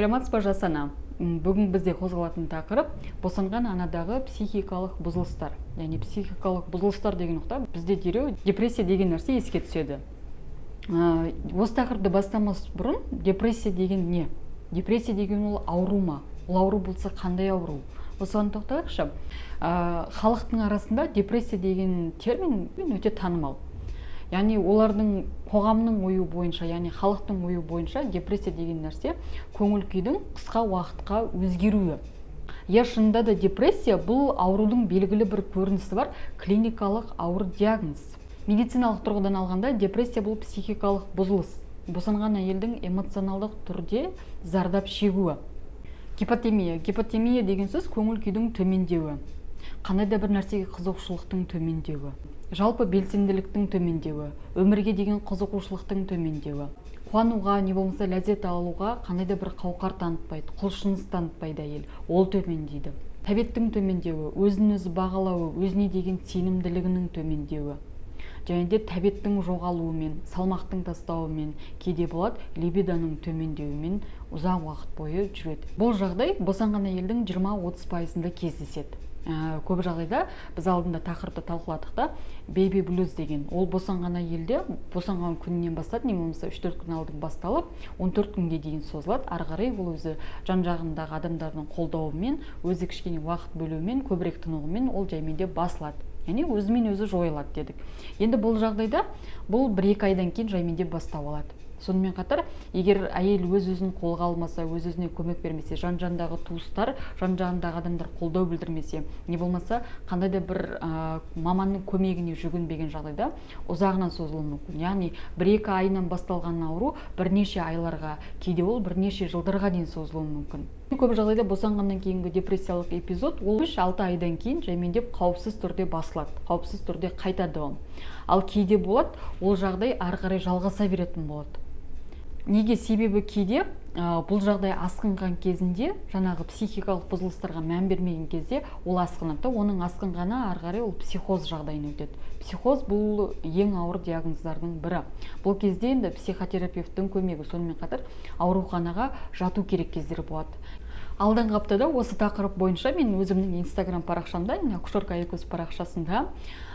Саламатсыз ба жас ана? Бүгін бізде қозғалатын тақырып босанған анадағы психикалық бұзылыстар. Яғни психикалық бұзылыстар деген ұқта бізде дереу депрессия деген нәрсе еске түседі. Осы тақырыпты бастамас бұрын депрессия деген не? Депрессия деген ол ауру ма? Ол ауру болса қандай ауру? Осыған тоқтайықшы. Халықтың арасында депрессия деген термин өте танымал. Яғни олардың қоғамның ойы бойынша, яғни халықтың ойы бойынша депрессия деген нәрсе көңіл күйдің қысқа уақытқа өзгеруі. Шынында да депрессия бұл аурудың белгілі бір көрінісі бар клиникалық ауыр диагноз. Медициналық тұрғыдан алғанда депрессия бұл психикалық бұзылыс. Босанған әйелдің эмоционалдық түрде зардап шегуі. Гипотемия деген сөз көңіл күйдің төмендеуі. Қандай да бір нәрсеге қызығушылықтың төмендеуі. Жалпы белсенділіктің төмендеуі, өмірге деген қызығушылықтың төмендеуі. Қуануға, не болмаса ләззат алуға қандай да бір қауқар танытпайды, құлшыныс танытпайды әйел, ол төмендейді. Тәбеттің төмендеуі, өзін өзі бағалауы, өзіне деген сенімділігінің төмендеуі. Және де тәбеттің жоғалуымен, салмақтың тастауымен, кейде болады либидоның төмендеуімен ұзақ уақыт бойы жүреді. Бұл жағдай босанған әйелдің 20-30%-ында кездеседі. Көп жағдайда біз алдында тақырыпты талқыладық та, бейби блюз деген. Ол босанған әйелде босанған күнінен бастап, не болмаса 3-4 күн алдын басталып, 14 күнге дейін созылады. Ары қарай ол өзі жан-жағындағы адамдардың қолдауымен, өзі кішкене уақыт бөлуімен, көбірек тынығымен ол жайменде басылады. Яғни өзімен өзі жойылады дедік. Енді бұл жағдайда бұл 1-2 айдан кейін жайменде бастау алады. Сонымен қатар, егер әйел өз-өзін қолға алмаса, өз-өзіне көмек бермесе, жан-жандағы туыстар, жан-жағындағы адамдар қолдау білдірмесе, не болмаса, қандай да бір маманның көмегіне жүгінбеген жағдайда ұзағынан созылуы мүмкін. Яғни 1-2 айынан басталған ауру бірнеше айларға, кейде ол бірнеше жылдарға дейін созылуы мүмкін. Көп жағдайда босанғаннан кейінгі депрессиялық эпизод ол 3-6 айдан кейін жаймендеп қауіпсіз түрде басылады, қауіпсіз түрде қайтады ол. Ал кейде болады, ол жағдай ары қарай жалғаса беретін болады. Неге? Себебі кейде бұл жағдай асқынған кезінде, жаңағы психикалық бұзылыстарға мән бермеген кезде ол асқынады, оның асқынғаны ары қарай ол психоз жағдайына өтеді. Психоз бұл ең ауыр диагноздардың бірі. Бұл кезде енді психотерапевттің көмегі, сонымен қатар ауруханаға жату керек кездері болады. Алданғы аптада осы тақырып бойынша мен өзімнің инстаграм парақшамда, акушерка Айкөз парақшасында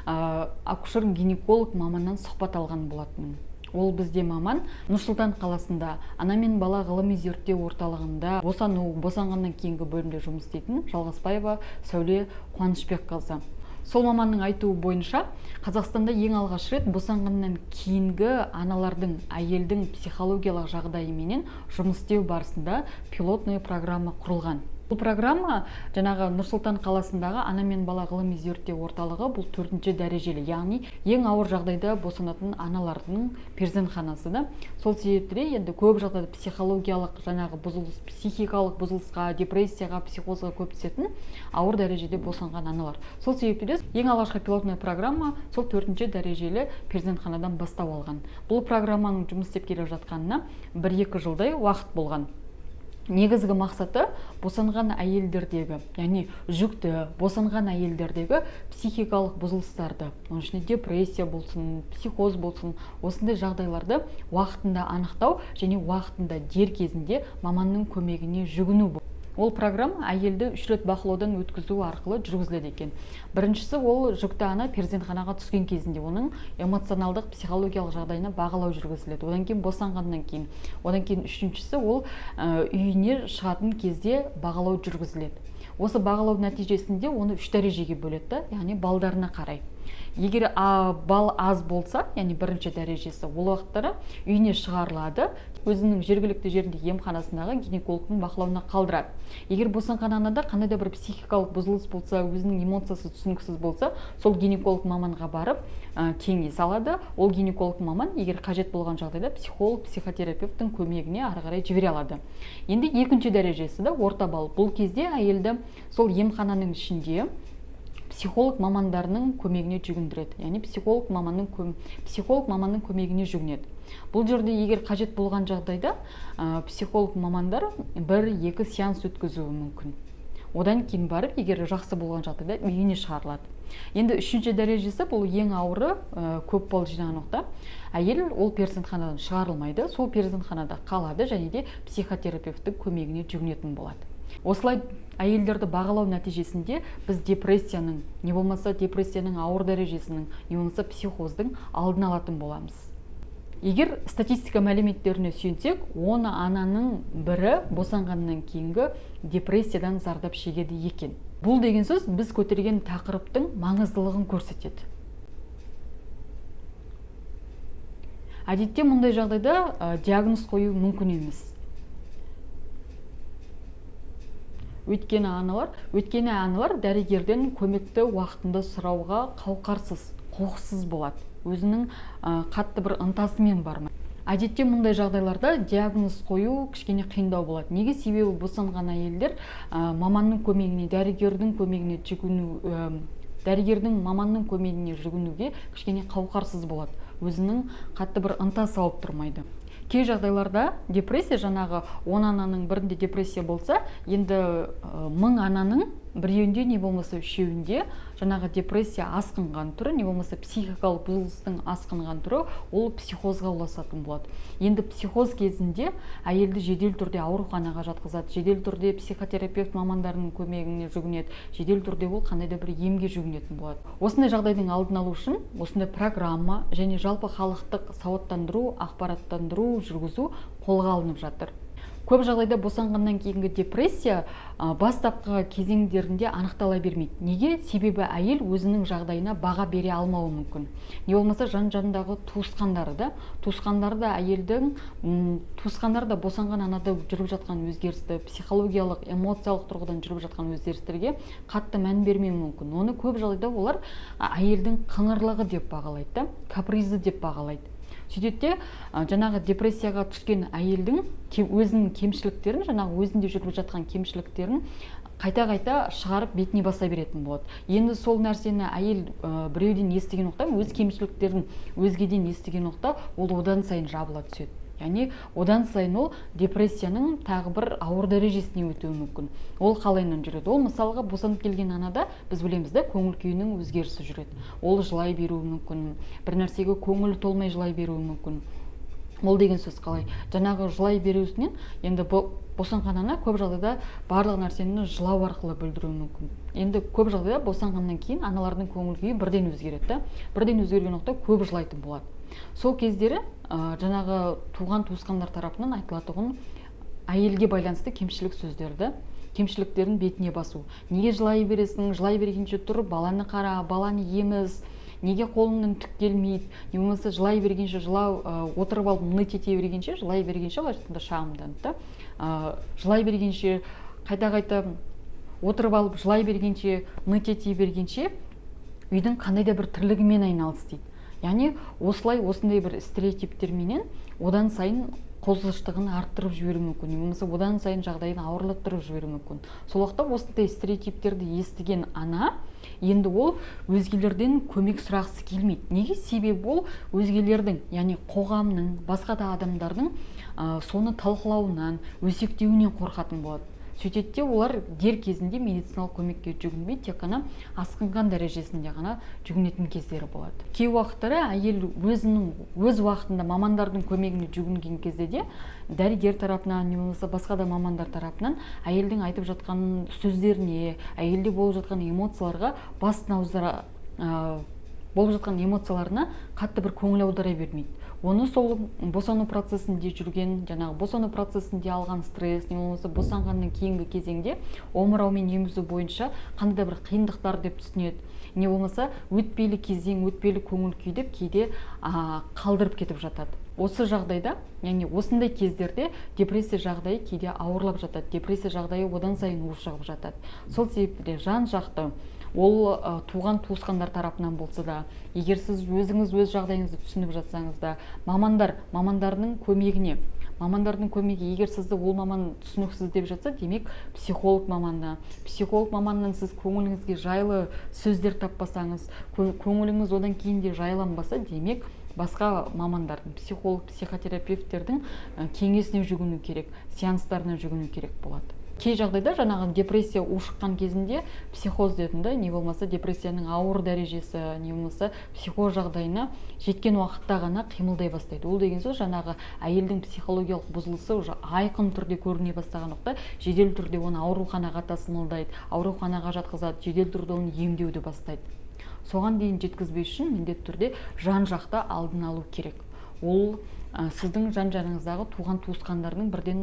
акушер-гинеколог маманнан сұхбат алған болатынмын. Ол бізде маман Нұр-Сұлтан қаласында ана мен бала ғылыми зерттеу орталығында босанғаннан кейінгі бөлімде жұмыс істейтін Жалғасбаева Сәуле Қуанышбекқызы. Сол маманның айтуы бойынша, Қазақстанда ең алғаш рет босанғаннан кейінгі аналардың, әйелдің психологиялық жағдайыменен жұмыс істеу барысында пилотный программа құрылған. Бұл программа жаңағы Нұр-Сұлтан қаласындағы ана мен бала ғылыми зерттеу орталығы бұл 4-ші дәрежелі, яғни ең ауыр жағдайда босанатын аналардың перзентханасы да. Сол себепті енді көп жағдайда психологиялық жаңағы бұзылыс, психикалық бұзылысқа, депрессияға, психозға көп түсетін ауыр дәрежеде босанған аналар. Сол себепті ең алғашқы пилотный программа сол 4-ші дәрежелі перзентханадан бастау алған. Бұл программаның жұмыс істеп келе жатқанына 1-2 жылдай уақыт болған. Негізгі мақсаты босанған әйелдердегі, яғни жүкті босанған әйелдердегі психикалық бұзылыстарды, оның ішінде депрессия болсын, психоз болсын, осындай жағдайларды уақытында анықтау және уақытында дер кезінде маманның көмегіне жүгіну. Ол программа әйелді 3 рет бақылаудан өткізу арқылы жүргізіледі екен. Біріншісі ол жүкті ана перзентханаға түскен кезінде оның эмоционалдық, психологиялық жағдайына бағалау жүргізіледі. Одан кейін босанғаннан кейін. Одан кейін үшіншісі ол үйіне шығатын кезде бағалау жүргізіледі. Осы бағалау нәтижесінде оны 3 дәрежеге бөледі, яғни балдарына қарай. Егер бал аз болса, яғни 1-ші дәрежесі, ол уақыттары үйіне шығарылады, өзінің жергілікті жерінде емханасындағы гинекологтың бақылауына қалдырады. Егер босанған анада қандай да бір психикалық бұзылыс болса, өзінің эмоциясы түсініксіз болса, сол гинеколог маманға барып кеңес алады. Ол гинеколог маман, егер қажет болған жағдайда психолог, психотерапевттің көмегіне ары қарай жібере алады. Енді 2-ші дәрежесі де орта балл. Бұл кезде әйелді сол емхананың ішінде психолог мамандарының көмегіне жүгіндіреді. Яғни психолог маманның көмегіне жүгінеді. Бұл жерде егер қажет болған жағдайда психолог мамандар 1-2 сеанс өткізуі мүмкін. Одан кейін барып, егер жақсы болған жағдайда үйіне шығарылады. Енді үшінші дәрежесі бұл ең ауыры, көп балл жинаған уақытта әйел ол перзентханадан шығарылмайды, сол перзентханада қалады және де психотерапевттің көмегіне жүгінетін болады. Осылай әйелдерді бағалау нәтижесінде біз депрессияның, не болмаса депрессияның ауыр дәрежесінің, не болмаса психоздың алдын алатын боламыз. Егер статистика мәліметтеріне сүйенсек, 10 ананың бірі босанғаннан кейінгі депрессиядан зардап шегеді екен. Бұл деген сөз біз көтерген тақырыптың маңыздылығын көрсетеді. Әдетте мұндай жағдайда диагноз қою мүмкін емес. Өйткені аналар дәрігерден көмекті уақытында сұрауға қауқарсыз, құқықсыз болады. Өзінің қатты бір ынтасымен бармайды. Әдетте мұндай жағдайларда диагноз қою кішкене қиындау болады. Неге? Себебі босанған әйелдер маманның көмегіне, маманның көмегіне жүгінуге кішкене қауқарсыз болады. Өзінің қатты бір ынта салып тұрмайды. Кей жағдайларда депрессия, жаңағы 10 ананың бірінде депрессия болса, енді 1000 ананың біреуінде, не болмаса үшеуінде жаңағы депрессия асқынған түрі, не болмаса психикалық бұзылыстың асқынған түрі, ол психозға ұласатын болады. Енді психоз кезінде әйелді жедел түрде ауруханаға жатқызады, жедел түрде психотерапевт мамандарының көмегіне жүгінеді, жедел түрде ол қандай да бір емге жүгінетін болады. Осындай жағдайдың алдын алу үшін осындай программа және жалпы халықтық сауаттандыру, ақпараттандыру жүргізу қолға алынып жатыр. Көп жағдайда босанғаннан кейінгі депрессия бастапқы кезеңдерінде анықтала бермейді. Неге? Себебі әйел өзінің жағдайына баға бере алмауы мүмкін. Не болмаса жанындағы туысқандары да әйелдің туысқандары да босанған анада жүріп жатқан өзгерісті, психологиялық, эмоциялық тұрғыдан жүріп жатқан өзгерістерге қатты мән бермеуі мүмкін. Оны көп жағдайда олар әйелдің қыңырлығы деп бағалайды, капризі деп бағалайды. Сөйтетте жаңағы депрессияға түскен әйелдің өзінің кемшіліктерін, жаңағы өзінде жүріп жатқан кемшіліктерін қайта-қайта шығарып бетіне баса беретін болады. Енді сол нәрсені әйел біреуден естіген уақытта, өз кемшіліктерін өзгеден естіген уақытта, ол одан сайын жабыла түседі. Яғни одан сайын ол депрессияның тағы бір ауыр дәрежесіне өтуі мүмкін. Ол қалайынан жүреді? Ол мысалға босанып келген анада біз білеміз де көңіл күйінің өзгерісі жүреді. Ол жылай беруі мүмкін, бір нәрсеге көңілі толмай жылай беруі мүмкін. Ол деген сөз қалай? Жаңағы жылай беруісінен енді босанған ана көп жағдайда барлық нәрсені жылау арқылы білдіруі мүмкін. Енді көп жағдайда босанғаннан кейін аналардың көңіл күйі бірден өзгереді. Бірден өзгерген уақытта көп жылайтын болады. Сол кездері жаңағы туған туысқандар тарапынан айтылатұғын әйелге байланысты кемшілік сөздерді, кемшіліктерін бетіне басу. Неге жылай бересің? Жылай бергенше тұр, баланы қара, баланы еміз, неге қолыңнан түк келмейді? Не болмаса жылай бергенше, отырып алып ныть ете бергенше, жылай бергенше, шағымданды. Жылай бергенше, қайта-қайта отырып алып жылай бергенше, ныть ете бергенше, үйдің қандай да бір тірлігімен айналыс дейді. Яғни осындай бір стереотиптерменен одан сайын қозғыштығын арттырып жіберуі мүмкін, немесе одан сайын жағдайын ауырлаттырып жіберуі мүмкін. Сол уақытта осындай стереотиптерді естіген ана енді ол өзгелерден көмек сұрағысы келмейді. Неге? Себебі ол өзгелердің, яғни қоғамның, басқа да адамдардың соны талқылауынан, өсектеуінен қорқатын болады. Сөйтетте олар дер кезінде медициналық көмекке жүгінбей, тек қана асқынған дәрежесінде ғана жүгінетін кездері болады. Кей уақыттары әйел өз уақытында мамандардың көмегіне жүгінген кезде де дәрігер тарапынан, немесе басқа да мамандар тарапынан әйелдің айтып жатқан сөздеріне, әйелде болып жатқан эмоцияларға басын ауыздыра болып жатқан эмоцияларына қатты бір көңіл аудара бермейді. Оны сол босану процесінде жүрген, жаңағы босану процесінде алған стресс, не болмаса босанғаннан кейінгі кезеңде омыраумен емізу бойынша қандай да бір қиындықтар деп түсінеді. Не болмаса өтпелі кезең, өтпелі көңіл күй деп кейде қалдырып кетіп жатады. Осы жағдайда, яғни осындай кездерде депрессия жағдайы кейде ауырлап жатады. Депрессия жағдайы одан сайын ушығып жатады. Сол себепті жан жақты ол туған туысқандар тарапынан болса да, егер сіз өзіңіз өз жағдайыңызды түсініп жатсаңыз да, мамандардың көмегіне, егер сізді ол маман түсініксіз деп жатса, демек психолог маманнан сіз көңіліңізге жайлы сөздер таппасаңыз, көңіліңіз одан кейін де жайланбаса, демек басқа мамандардың, психолог, психотерапевттердің кеңесіне жүгіну керек, сеанстарына жүгіну керек болады. Кей жағдайда жаңағы депрессия ушыққан кезінде психоз дедім да, не болмаса депрессияның ауыр дәрежесі, не болмаса психоз жағдайына жеткен уақытта ғана қимылдай бастайды. Ол деген сөз жаңағы әйелдің психологиялық бұзылысы уже айқын түрде көріне бастаған уақытта жедел түрде оны ауруханаға тасымалдайды, ауруханаға жатқызады, жедел түрде оны емдеуді бастайды. Соған дейін жеткізбес үшін міндетті түрде жан-жақты алдын алу керек. Ол сіздің жан-жағыңыздағы туған туысқандардың бірден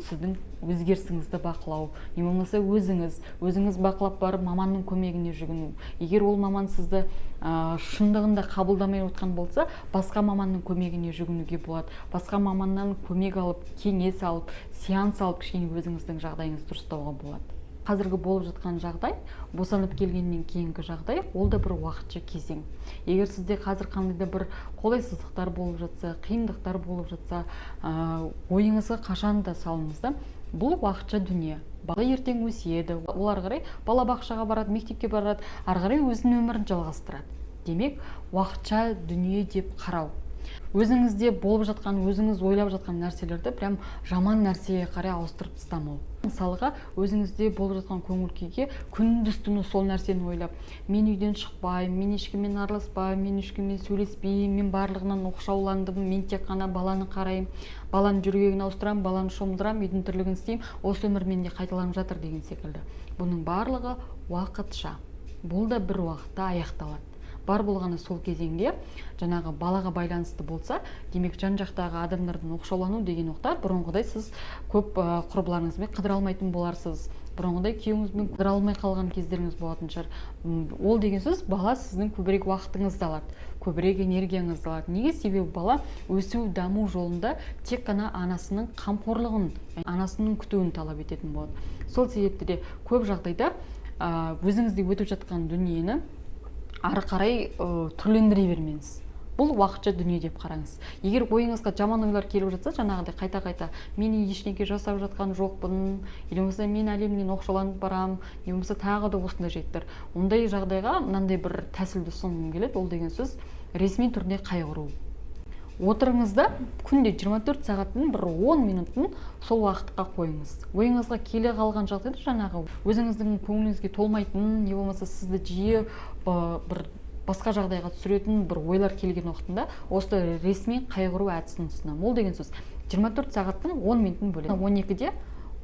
сіздің өзгерісіңізді бақылау, не болмаса өзіңіз бақылап барып маманның көмегіне жүгіну. Егер ол маман сізді шындығында қабылдамай отқан болса, басқа маманның көмегіне жүгінуге болады. Басқа маманнан көмек алып, кеңес алып, сеанс алып, кішкене өзіңіздің жағдайыңызды дұрыстауға болады. Қазіргі болып жатқан жағдай, босанып келгеннен кейінгі жағдай, ол да бір уақытша кезең. Егер сізде қазір қандай да бір қолайсыздықтар болып жатса, қиындықтар болып жатса, ойыңызға қашан да салыңыз да, бұл уақытша дүние. Бала ертең өседі, ол ары қарай балабақшаға барады, мектепке барады, ары қарай өзінің өмірін жалғастырады. Демек, уақытша дүние деп қарау. Өзіңізде болып жатқан, өзіңіз ойлап жатқан нәрселерді прям жаман нәрсеге қарай ауыстырып тастамау. Мысалға, өзіңізде болып жатқан көңіл күйге күндіз-түні сол нәрсені ойлап, мен үйден шықпаймын, мен ешкіммен араласпаймын, мен ешкіммен сөйлеспеймін, мен барлығынан оқшауландым, мен тек қана баланы қараймын, баланың жүрегін ауыстырамын, баланы шомылдырамын, үйдің тірлігін істеймін, осы өмір менде қайталанып жатыр деген секілді. Бұның барлығы уақытша. Бұл да бір уақытта аяқталады. Бар болғаны сол кезеңде жаңағы балаға байланысты болса, демек жан-жақтағы адамдардан оқшаулану деген уақытта бұрынғыдай сіз көп құрбыларыңызбен қыдыра алмайтын боларсыз. Бұрынғыдай күйеуіңізбен қыдыра алмай қалған кездеріңіз болатын шығар. Ол деген сөз, бала сіздің көбірек уақытыңызды алады, көбірек энергияңызды алады. Неге? Себебі бала өсу, даму жолында тек қана анасының қамқорлығын, анасының күтуін талап ететін болады. Сол себепті де көп жағдайда өзіңізде өтіп жатқан дүниені ары қарай түрлендіре бермеңіз. Бұл уақытша дүние деп қараңыз. Егер ойыңызға жаман ойлар келіп жатса, жаңағыдай қайта-қайта мен ештеңе жасап жатқан жоқпын, или болмаса мен әлемнен оқшауланып барам, не болмаса тағы да осындай жайттар. Ондай жағдайға мынандай бір тәсілді ұсынғым келеді. Ол деген сөз ресми түрде қайғыру. Отырыңызда күнде 24 сағаттың бір 10 минутын сол уақытқа қойыңыз. Ойыңызға келе қалған жағдайда жаңағы өзіңіздің көңіліңізге толмайтын, не болмаса сізді жиі бір басқа жағдайға түсіретін бір ойлар келген уақытында осы ресми қайғыру әдісін ұсынамын. Ол деген сөз 24 сағаттың 10 минутын бөледі. 12-де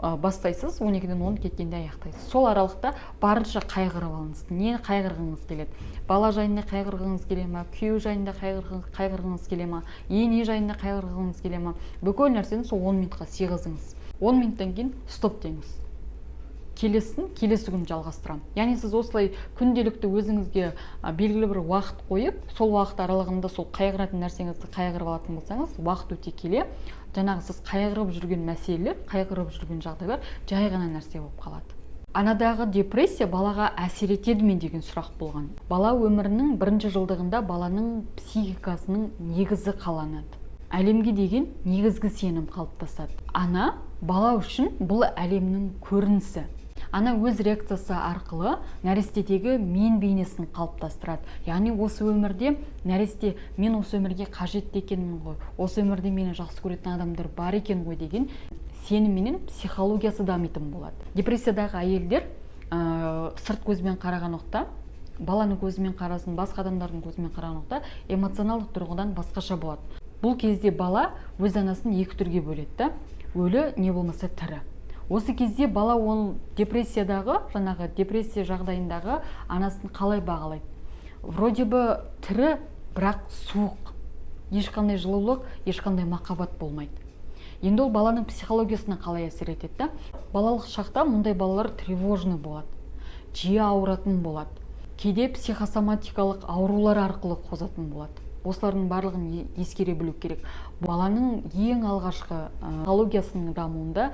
бастайсыз, 12-ден 10 кеткенде аяқтайсыз. Сол аралықта барынша қайғырып алыңыз. Не қайғырғыңыз келеді? Бала жайында қайғырғыңыз келе ме? Күйеу жайында қайғырғыңыз келе ме? Ене жайында қайғырғыңыз келе ме? Бүкіл нәрсені сол 10 минутқа сыйғызыңыз. 10 минуттан кейін стоп деңіз. Келесін келесі күн жалғастырамын. Яғни сіз осылай күнделікті өзіңізге белгілі бір уақыт қойып, сол уақыт аралығында сол қайғыратын нәрсеңізді қайғырып алатын болсаңыз, уақыт өте келе жаңағы сіз қайғырып жүрген мәселелер, қайғырып жүрген жағдайлар жай ғана нәрсе болып қалады. Анадағы депрессия балаға әсер етеді ме деген сұрақ болған. Бала өмірінің бірінші жылдығында баланың психикасының негізі қаланады. Әлемге деген негізгі сенім қалыптасады. Ана бала үшін бұл әлемнің көрінісі. Ана өз реакциясы арқылы нәрестедегі мен бейнесін қалыптастырады. Яғни осы өмірде нәресте мен осы өмірге қажетті екенмін ғой, осы өмірде мені жақсы көретін адамдар бар екен ғой деген сенімменен психологиясы дамитын болады. Депрессиядағы әйелдер сырт көзбен қараған уақытта, баланың көзімен қарасын, басқа адамдардың көзімен қараған уақытта эмоционалдық тұрғыдан басқаша болады. Бұл кезде бала өз анасын екі түрге бөледі, өлі не болмаса тірі. Осы кезде бала ол депрессиядағы, жаңағы депрессия жағдайындағы анасын қалай бағалайды? Вроде бы тірі, бірақ суық. Ешқандай жылулық, ешқандай махаббат болмайды. Енді ол баланың психологиясына қалай әсер етеді? Балалық шақта мұндай балалар тревожный болады, жиі ауыратын болады, кейде психосоматикалық аурулар арқылы қозатын болады. Осылардың барлығын ескере білу керек. Баланың ең алғашқы психологиясының дамуында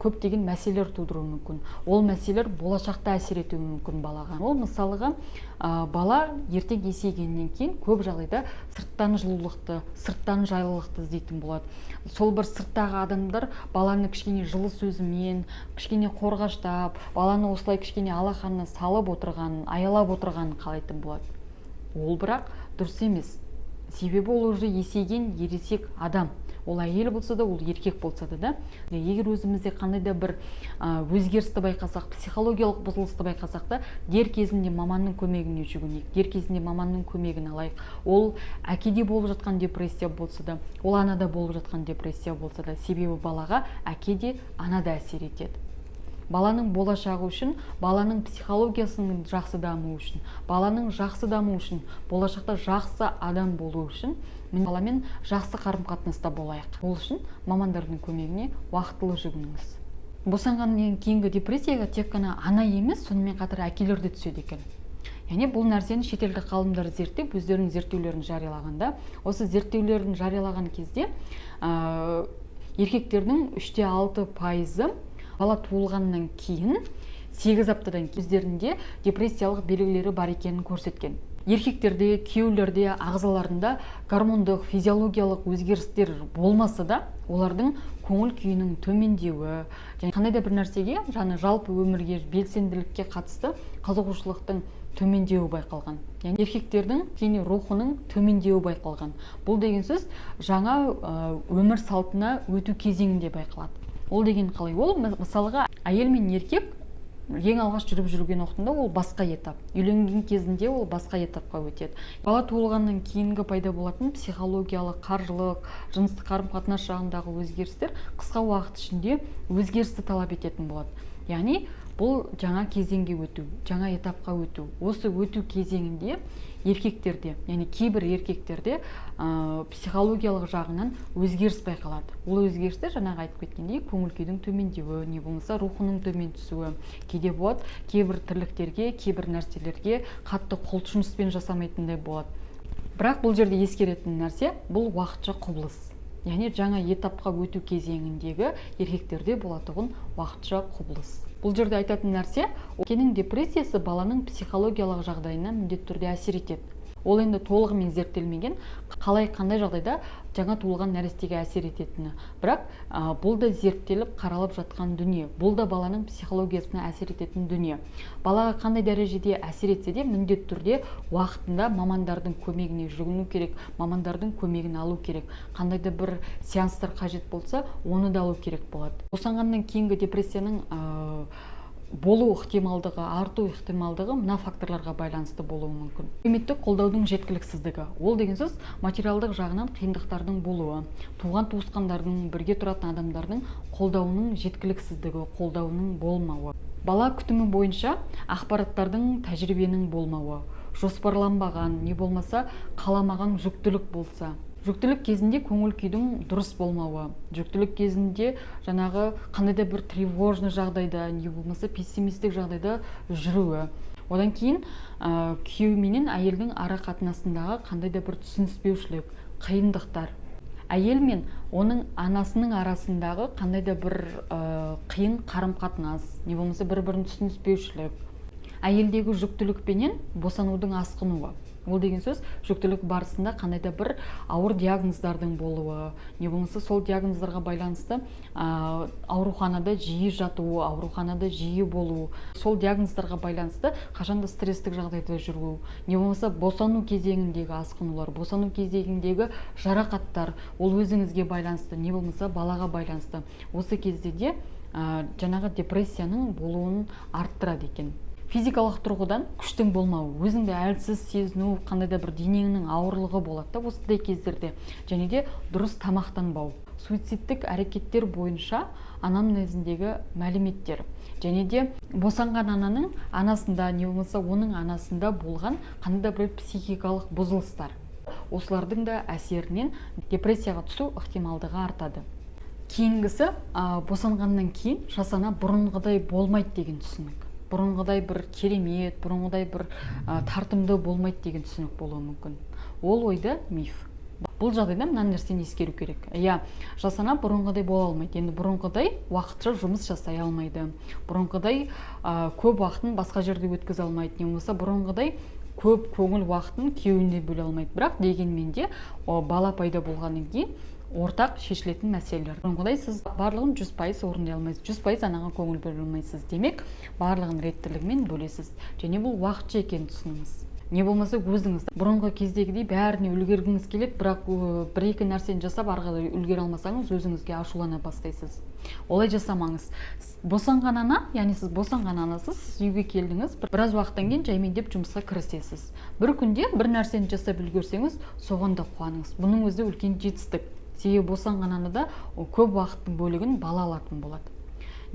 көптеген мәселелер тудыруы мүмкін. Ол мәселелер болашақта әсер етуі мүмкін балаға. Ол мысалға бала ертең есейгеннен кейін көп жағдайда сырттан жылулықты, сырттан жайлылықты іздейтін болады. Сол бір сырттағы адамдар баланы кішкене жылы сөзімен, кішкене қорғаштап, баланы осылай кішкене алақанына салып отырғанын, аялап отырғанын қалайтын болады. Ол бірақ дұрыс емес. себебі ол уже есейген ересек адам. Ол әйел болса да, ол еркек болса да. Егер өзімізде қандай да бір өзгерісті байқасақ, психологиялық бұзылысты байқасақ та, дер кезінде маманның көмегіне жүгінейік, дер кезінде маманның көмегін алайық. Ол әкеде болып жатқан депрессия болса да, ол анада болып жатқан депрессия болса да, себебі балаға әкеде, анада әсер етеді. Баланың болашағы үшін, баланың психологиясының жақсы дамуы үшін, баланың жақсы дамуы үшін, болашақта жақсы адам болу үшін, баламен жақсы қарым-қатынаста болайық. Ол үшін мамандардың көмегіне уақытылы жүгініңіз. Босанғаннан кейінгі депрессияға тек қана ана емес, сонымен қатар әкелер де түседі екен. Яғни бұл нәрсені шетелдік ғалымдар зерттеп, өздерінің зерттеулерін жариялағанда, осы зерттеулерін жариялаған кезде еркектердің 3-6% бала туылғаннан кейін 8 аптадан өздерінде депрессиялық белгілері бар екенін көрсеткен. Еркектерде, күйеулерде, ағзаларында гормондық, физиологиялық өзгерістер болмаса да, олардың көңіл күйінің төмендеуі, және қандай да бір нәрсеге, жалпы өмірге, белсенділікке қатысты қызығушылықтың төмендеуі байқалған. Яғни еркектердің және рухының төмендеуі байқалған. Бұл деген сөз жаңа өмір салтына өту кезеңінде байқалады. Ол деген қалай? Ол мысалға әйел мен еркек ең алғаш жүріп жүрген уақытында ол басқа этап. Үйленген кезінде ол басқа этапқа өтеді. Бала туылғаннан кейінгі пайда болатын психологиялық, қаржылық, жыныстық қарым-қатынас жағындағы өзгерістер қысқа уақыт ішінде өзгерісті талап ететін болады. Яғни бұл жаңа кезеңге өту, жаңа этапқа өту. Осы өту кезеңінде еркектерде, яғни кейбір еркектерде психологиялық жағынан өзгеріс байқалады. Ол өзгерістер жаңағы айтып кеткендей, көңіл күйдің төмендеуі, не болмаса рухының төмен түсуі, кейде болады, кейбір тірліктерге, кейбір нәрселерге қатты құлшыныспен жасамайтындай болады. Бірақ бұл жерде ескеретін нәрсе, бұл уақытша құбылыс. Яғни жаңа этапқа өту кезеңіндегі еркектерде болатұғын уақытша құбылыс. Бұл жерде айтатын нәрсе, еркектің депрессиясы баланың психологиялық жағдайына міндетті түрде әсер етеді. Ол енді толығымен зерттелмеген, қандай жағдайда жаңа туылған нәрестеге әсер ететіні. Бірақ бұл да зерттеліп қаралып жатқан дүние. Бұл да баланың психологиясына әсер ететін дүние. Балаға қандай дәрежеде әсер етсе де, міндетті түрде уақытында мамандардың көмегіне жүгіну керек, мамандардың көмегін алу керек. Қандай да бір сеанстар қажет болса, оны да алу керек болады. Босанғаннан кейінгі депрессияның болу ықтималдығы, арту ықтималдығы мына факторларға байланысты болуы мүмкін. Әлеуметтік қолдаудың жеткіліксіздігі. Ол деген сөз материалдық жағынан қиындықтардың болуы, туған туысқандардың, бірге тұратын адамдардың қолдауының жеткіліксіздігі, қолдауының болмауы. Бала күтімі бойынша ақпараттардың, тәжірибенің болмауы, жоспарланбаған, не болмаса қаламаған жүктілік болса. Жүктілік кезінде көңіл күйдің дұрыс болмауы, жүктілік кезінде жаңағы қандай да бір тревожный жағдайда, не болмаса пессимистік жағдайда жүруі. Одан кейін күйеу менен әйелдің ара қатынасындағы қандай да бір түсініспеушілік, қиындықтар. Әйел мен оның анасының арасындағы қандай да бір қиын қарым-қатынас, не болмаса бір-бірін түсініспеушілік. Әйелдегі жүктілікпенен босанудың асқынуы. Ол деген сөз жүктілік барысында қандай да бір ауыр диагноздардың болуы, не болмаса сол диагноздарға байланысты ауруханада жиі жатуы, ауруханада жиі болуы, сол диагноздарға байланысты қашанда стресстік жағдайда жүру, не болмаса босану кезеңіндегі асқынулар, босану кезеңіндегі жарақаттар, ол өзіңізге байланысты, не болмаса балаға байланысты. Осы кезде де жаңағы депрессияның болуын арттырады екен. Физикалық тұрғыдан күштің болмауы, өзіңді әлсіз сезіну, қандай да бір денеңнің ауырлығы болады осындай кездерде, және де дұрыс тамақтанбау. Суицидтік әрекеттер бойынша анамнезіндегі мәліметтер, және де босанған ананың анасында, не болмаса оның анасында болған қандай да бір психикалық бұзылыстар. Осылардың да әсерінен депрессияға түсу ықтималдығы артады. Кейінгісі, босанғаннан кейін жасана бұрынғыдай болмайды деген түсінік. Бұрынғыдай бір керемет, бұрынғыдай бір тартымды болмайды деген түсінік болуы мүмкін. Ол ойда миф. Бұл жағдайда мына нәрсені ескеру керек. Жасана бұрынғыдай бола алмайды. Енді бұрынғыдай уақытша жұмыс жасай алмайды. Бұрынғыдай көп уақытын басқа жерде өткізе алмайды. Не болмаса бұрынғыдай көп көңіл уақытын күйеуіне бөле алмайды. Бірақ дегенмен де бала пайда болғаннан кейін ортақ шешілетін мәселелер. Бұрынғыдай сіз барлығын 100% орындай алмайсыз, 100% анаға көңіл бөле алмайсыз. Демек, барлығын реттілігімен бөлесіз. Және бұл уақытша екенін түсініңіз. Не болмаса өзіңіз бұрынғы кездегідей бәріне үлгергіңіз келеді, бірақ бір-екі нәрсені жасап ары қарай үлгере алмасаңыз өзіңізге ашулана бастайсыз. Олай жасамаңыз. Босанған ана, яғни сіз босанған анасыз, сіз үйге келдіңіз, біраз уақыттан кейін жаймендеп жұмысқа кірісесіз. Бір күнде бір нәрсені жасап үлгерсеңіз, соған да қуаныңыз. Бұның өзі үлкен жетістік. Себебі босанған анада көп уақыттың бөлігін бала алатын болады.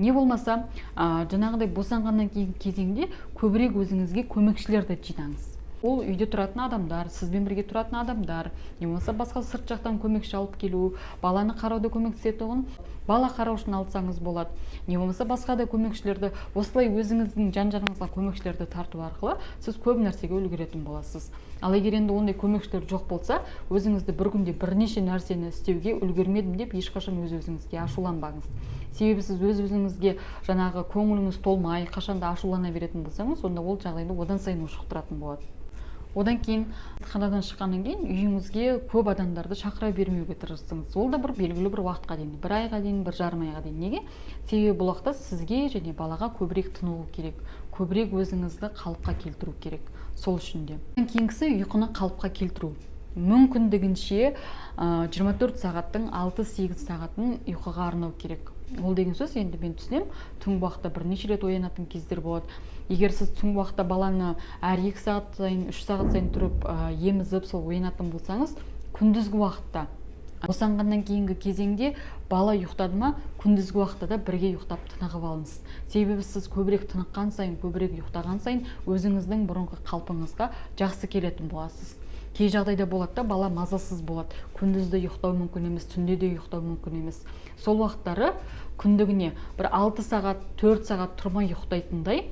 Не болмаса, жаңағыдай босанғаннан кейін кезеңде көбірек өзіңізге көмекшілерді жинаңыз. Ол үйде тұратын адамдар, сізбен бірге тұратын адамдар, не болмаса басқа сырт жақтан көмекші алып келу, баланы қарауды көмектесетін бала қараушыны алсаңыз болады. Не болмаса басқа да көмекшілерді, осылай өзіңіздің жан-жағыңызға көмекшілерді тарту арқылы сіз көп нәрсеге үлгеретін боласыз. Ал егер енді ондай көмекшілер жоқ болса, өзіңізді бір күнде бірнеше нәрсені істеуге үлгермедім деп ешқашан өз-өзіңізге ашуланбаңыз. Себебі сіз өз-өзіңізге жаңағы көңіліңіз толмай, қашанда ашулана беретін болсаңыз, онда ол жағдайды одан сайын ушықтыратын болады. Одан кейін ауруханадан шыққаннан кейін үйіңізге көп адамдарды шақыра бермеуге тырысыңыз. Ол да бір белгілі бір уақытқа дейін, бір айға дейін, бір жарым айға дейін. Неге? Себебі бұл уақытта сізге және балаға көбірек тынығу керек, көбірек өзіңізді қалыпқа келтіру керек. Сол үшін де. Одан кейінгісі ұйқыны қалыпқа келтіру. Мүмкіндігінше 24 сағаттың 6-8 сағатын ұйқыға арнау керек. Ол деген сөз, енді мен түсінем, түнгі уақытта бірнеше рет оянатын кездер болады. Егер сіз түнгі уақытта баланы әр 2 сағат сайын, 3 сағат сайын тұрып емізіп, сол оянатын болсаңыз, күндізгі уақытта босанғаннан кейінгі кезеңде бала ұйықтады ма, күндізгі уақытта да бірге ұйықтап тынығып алыңыз. Себебі сіз көбірек тыныққан сайын, көбірек ұйықтаған сайын өзіңіздің бұрынғы қалпыңызға жақсы келетін боласыз. Кей жағдайда болады да, бала мазасыз болады. Күндізді ұйықтау мүмкін емес, түнде де ұйықтау мүмкін емес. Сол уақыттары күндігіне бір 6 сағат, 4 сағат тұрмай ұйықтайтындай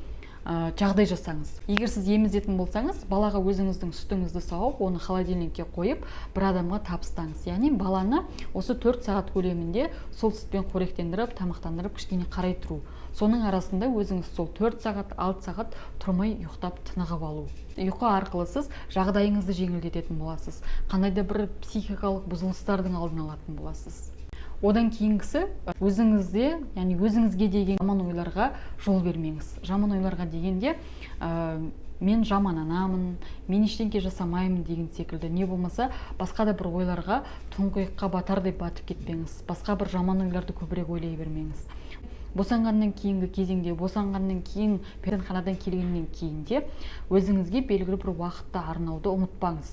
жағдай жасаңыз. Егер сіз емізетін болсаңыз, балаға өзіңіздің сүтіңізді сауып, оны холодильникке қойып, бір адамға табыстаңыз. Яғни баланы осы 4 сағат көлемінде сол сүтпен қоректендіріп, тамақтандырып, кішкене қарай тұру. Соның арасында өзіңіз сол 4 сағат, 6 сағат тұрмай ұйықтап тынығып алу. Ұйқы арқылы сіз жағдайыңызды жеңілдететін боласыз. Қандай да бір психикалық бұзылыстардың алдын алатын боласыз. Одан кейінгісі өзіңізде, яғни өзіңізге деген жаман ойларға жол бермеңіз. Жаман ойларға дегенде мен жаман анамын, мен ештеңке жасамаймын деген секілді, не болмаса басқа да бір ойларға тұңғиыққа батардай батып кетпеңіз. Басқа бір жаман ойларды көбірек ойлай бермеңіз. Босанғаннан кейінгі кезеңде, босанғаннан кейін, перзентханадан келгеннен кейін де өзіңізге белгілі бір уақытта арнауды ұмытпаңыз.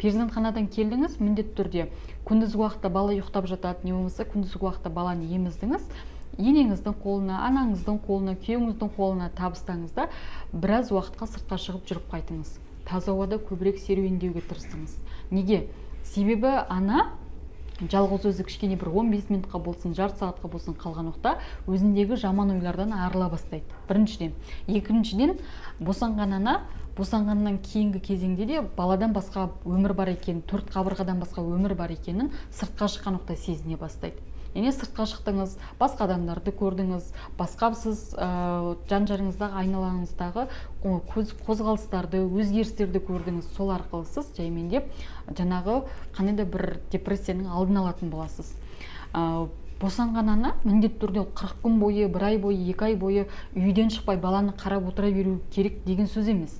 Перзентханадан келдіңіз, міндетті түрде күндізгі уақытта бала ұйықтап жатады, не болмаса күндізгі уақытта баланы еміздіңіз, енеңіздің қолына, анаңыздың қолына, күйеуіңіздің қолына табыстаңыз да біраз уақытқа сыртқа шығып жүріп қайтыңыз. Таза ауада көбірек серуендеуге тырысыңыз. Неге? Себебі ана жалғыз өзі кішкене бір 15 минутқа болсын, жарты сағатқа болсын қалған уақытта өзіндегі жаман ойлардан арыла бастайды. Біріншіден. Екіншіден, босанған ана босанғаннан кейінгі кезеңде де баладан басқа өмір бар екенін, 4 қабырғадан басқа өмір бар екенін сыртқа шыққан уақытта сезіне бастайды. Яғни сыртқа шықтыңыз, басқа адамдарды көрдіңіз, басқа сіз жан-жарыңыздағы, айналаңыздағы қозғалыстарды, өзгерістерді көрдіңіз. Сол арқылы сіз жаймендеп жаңағы қандай да бір депрессияның алдын алатын боласыз. Босанған ана міндетті түрде 40 күн бойы, 1 ай бойы, 2 ай бойы үйден шықпай баланы қарап отыра беру керек деген сөз емес.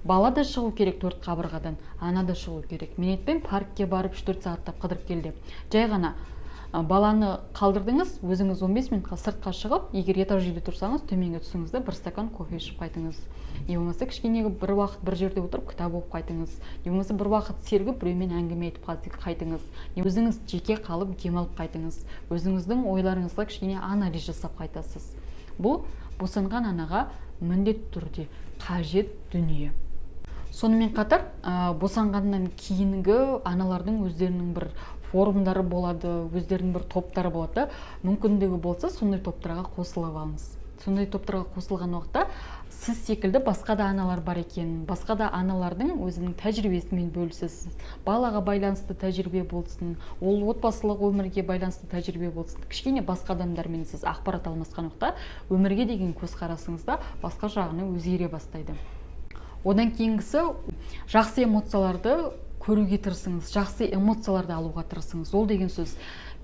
Бала да шығу керек 4 қабырғадан, ана да шығу керек. Мен айтпаймын, паркке барып 3-4 сағаттап қыдырып келді. Жай ғана баланы қалдырдыңыз, өзіңіз 15 минутқа сыртқа шығып, егер этаж үйде тұрсаңыз, төменге түсіңізді 1 стакан кофе ішіп қайтыңыз. Не болмаса кішкене бір уақыт бір жерде отырып кітап оқып қайтыңыз. Не болмаса бір уақыт сергіп біреумен әңгіме айтып қайтыңыз. Өзіңіз жеке қалып демалып қайтыңыз. Өзіңіздің ойларыңызға кішкене анализ жасап қайтасыз. Бұл босанған анаға міндетті түрде қажет дүние. Сонымен қатар, босанғаннан кейінгі аналардың өздерінің бір форумдары болады, өздерінің бір топтары болады. Мүмкіндігі болса, сондай топтарға қосылып алыңыз. Сондай топтарға қосылған уақытта сіз секілді басқа да аналар бар екенін, басқа да аналардың өзінің тәжірибесімен бөлісесіз. Балаға байланысты тәжірибе болсын, ол отбасылық өмірге байланысты тәжірибе болсын. Кішкене басқа адамдармен сіз ақпарат алмасқан уақытта өмірге деген көзқарасыңызда басқа жағына өзгере бастайды. Одан кейінгісі жақсы эмоцияларды көруге тырысыңыз, жақсы эмоцияларды алуға тырысыңыз. Ол деген сөз,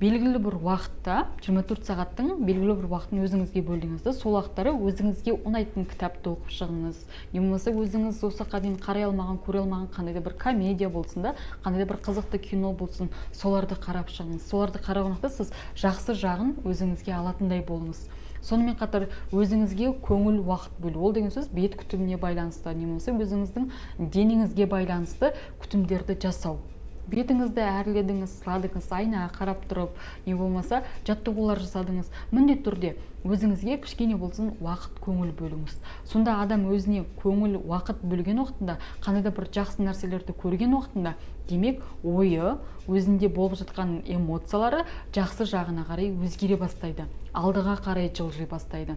белгілі бір уақытта 24 сағаттың белгілі бір уақытын өзіңізге бөлдіңіз да, сол уақыттары өзіңізге ұнайтын кітапты оқып шығыңыз. Не болмаса өзіңіз осы уақытқа дейін қарай алмаған, көре алмаған қандай да бір комедия болсын да, қандай да бір қызықты кино болсын, соларды қарап шығыңыз. Соларды қараған уақытта сіз жақсы жағын өзіңізге алатындай болыңыз. Сонымен қатар өзіңізге көңіл уақыт бөлу. Ол деген сөз бет күтіміне байланысты, не болмаса өзіңіздің денеңізге байланысты күтімдерді жасау. Бетіңізді әрледіңіз, сыладыңыз, айнаға қарап тұрып, не болмаса жаттығулар жасадыңыз. Міндетті түрде өзіңізге кішкене болсын уақыт, көңіл бөліңіз. Сонда адам өзіне көңіл, уақыт бөлген уақытында, қандай да бір жақсы нәрселерді көрген уақытында, демек ойы, өзінде болып жатқан эмоциялары жақсы жағына қарай өзгере бастайды, алдыға қарай жылжи бастайды.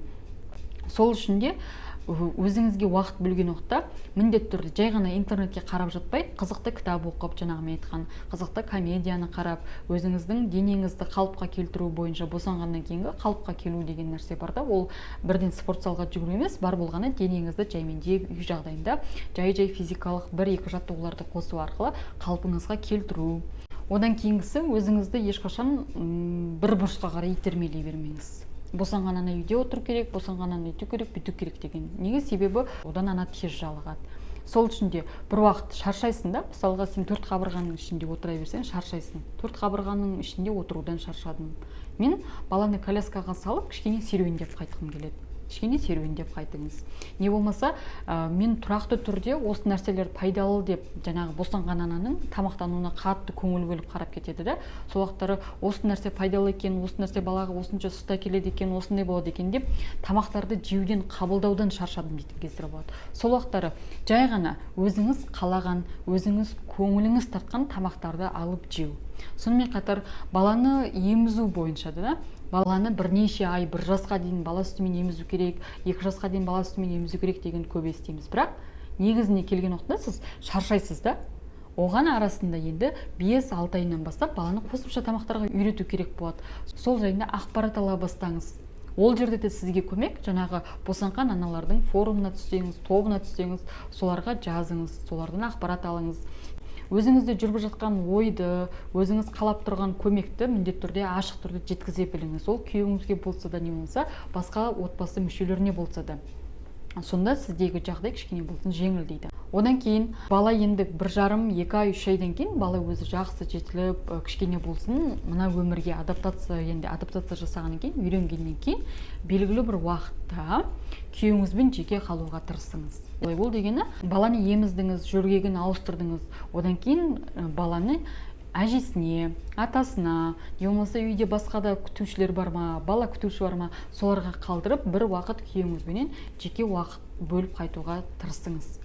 Сол үшін де өзіңізге уақыт бөлген уақытта міндетті түрде жай ғана интернетке қарап жатпай, қызықты кітап оқып, жаңағы мен айтқан қызықты комедияны қарап, өзіңіздің денеңізді қалыпқа келтіру бойынша, босанғаннан кейінгі қалыпқа келу деген нәрсе бар да, ол бірден спорт залға жүгіру емес, бар болғаны денеңізді жаймендеп үй жағдайында жай физикалық 1-2 жаттығуларды қосу арқылы қалпыңызға келтіру. Одан кейінгісі өзіңізді ешқашан бір бұрышқа қарай итермелей бермеңіз. Босанғаннан үйде отыру керек, босанғаннан өйту керек, бүйту керек деген. Неге? Себебі одан ана тез жалығады. Сол үшін де бір уақыт шаршайсың да, мысалға сен 4 қабырғаның ішінде отыра берсең шаршайсың. 4 қабырғаның ішінде отырудан шаршадым. Мен баланы коляскаға салып, кішкене серуендеп қайтқым келеді. Кішкене серуендеп қайтыңыз. Не болмаса, мен тұрақты түрде осы нәрселер пайдалы деп, жаңағы босанған ананың тамақтануына қатты көңіл бөліп қарап кетеді да. Сол уақыттары осы нәрсе пайдалы екен, осы нәрсе балаға осынша сұста келеді екен, осындай болады екен деп, тамақтарды жеуден, қабылдаудан шаршадым дейтін кездер болады. Сол уақыттары жай ғана өзіңіз қалаған, өзіңіз көңіліңіз тартқан тамақтарды алып жеу. Сонымен қатар баланы емізу бойынша да, баланы бірнеше ай, 1 жасқа дейін бала сүтімен емізу керек, 2 жасқа дейін бала сүтімен емізу керек деген көп естиміз. Бірақ негізіне келген уақытта сіз шаршайсыз да. Оған арасында енді 5-6 айынан бастап баланы қосымша тамақтарға үйрету керек болады. Сол жайында ақпарат ала бастаңыз. Ол жерде де сізге көмек, жаңағы босанған аналардың форумына түссеңіз, тобына түссеңіз, соларға жазыңыз, солардан ақпарат алыңыз. Өзіңізде жүріп жатқан ойды, өзіңіз қалап тұрған көмекті міндетті түрде ашық түрде жеткізе біліңіз. Ол күйеуіңізге болса да, не болса, басқа отбасы мүшелеріне болса да. Сонда сіздегі жағдай кішкене болсын жеңілдейді. Одан кейін бала енді 1,5-2 ай, 3 айдан кейін бала өзі жақсы жетіліп, кішкене болсын мына өмірге адаптация жасағаннан кейін, үйренгеннен кейін белгілі бір уақытта күйеуіңізбен жеке қалуға тырысыңыз. Ол дегені баланы еміздіңіз, жөргегін ауыстырдыңыз. Одан кейін баланы әжесіне, атасына, не болмаса үйде басқа да күтушілер бар ма, бала күтуші бар ма, соларға қалдырып, бір уақыт күйеуіңізбенен жеке уақыт бөліп қайтуға тырысыңыз.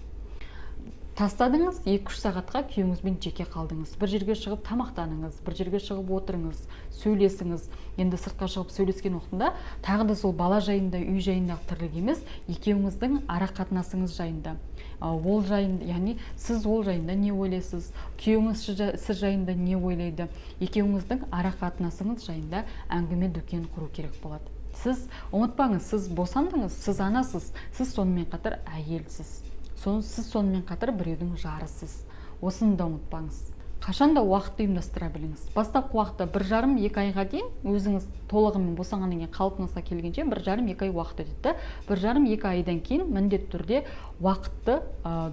Тастадыңыз, 2-3 сағатқа күйеуіңізбен жеке қалдыңыз. Бір жерге шығып тамақтаныңыз, бір жерге шығып отырыңыз, сөйлесіңіз. Енді сыртқа шығып сөйлескен уақытында тағы да сол бала жайында, үй жайындағы тірлік емес, екеуіңіздің ара қатынасыңыз жайында. Ол жайында, яғни сіз ол жайында не ойлайсыз, күйеуіңіз сіз жайында не ойлайды, екеуіңіздің ара қатынасыңыз жайында әңгіме дүкен құру керек болады. Сіз ұмытпаңыз, сіз босандыңыз, сіз анасыз, сіз сонымен қатар әйелсіз. Сіз сонымен қатар біреудің жарысыз. Осыны да ұмытпаңыз. Қашанда уақытты ұйымдастыра біліңіз. Бастапқы уақытта 1,5-2 айға дейін өзіңіз толығымен босанғаннан кейін қалпыңызға келгенше 1,5-2 ай уақыт өтеді. 1,5-2 айдан кейін міндетті түрде уақытты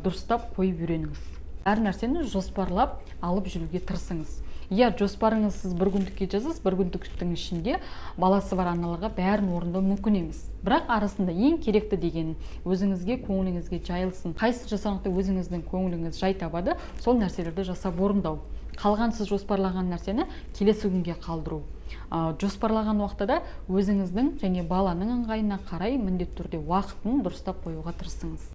дұрыстап қойып үйреніңіз. Әр нәрсені жоспарлап алып жүруге тырысыңыз. Жоспарыңыз сіз 1 күндікке жазасыз, 1 күндіктің ішінде баласы бар аналарға бәрін орындау мүмкін емес. Бірақ арасында ең керекті деген өзіңізге, көңіліңізге жайылсын. Қайсы жасағанда өзіңіздің көңіліңіз жай табады, сол нәрселерді жасап орындау. Қалған сіз жоспарлаған нәрсені келесі күнге қалдыру. Жоспарлаған уақытта өзіңіздің және баланың ыңғайына қарай міндетті түрде уақытын дұрыстап қоюға тырысыңыз.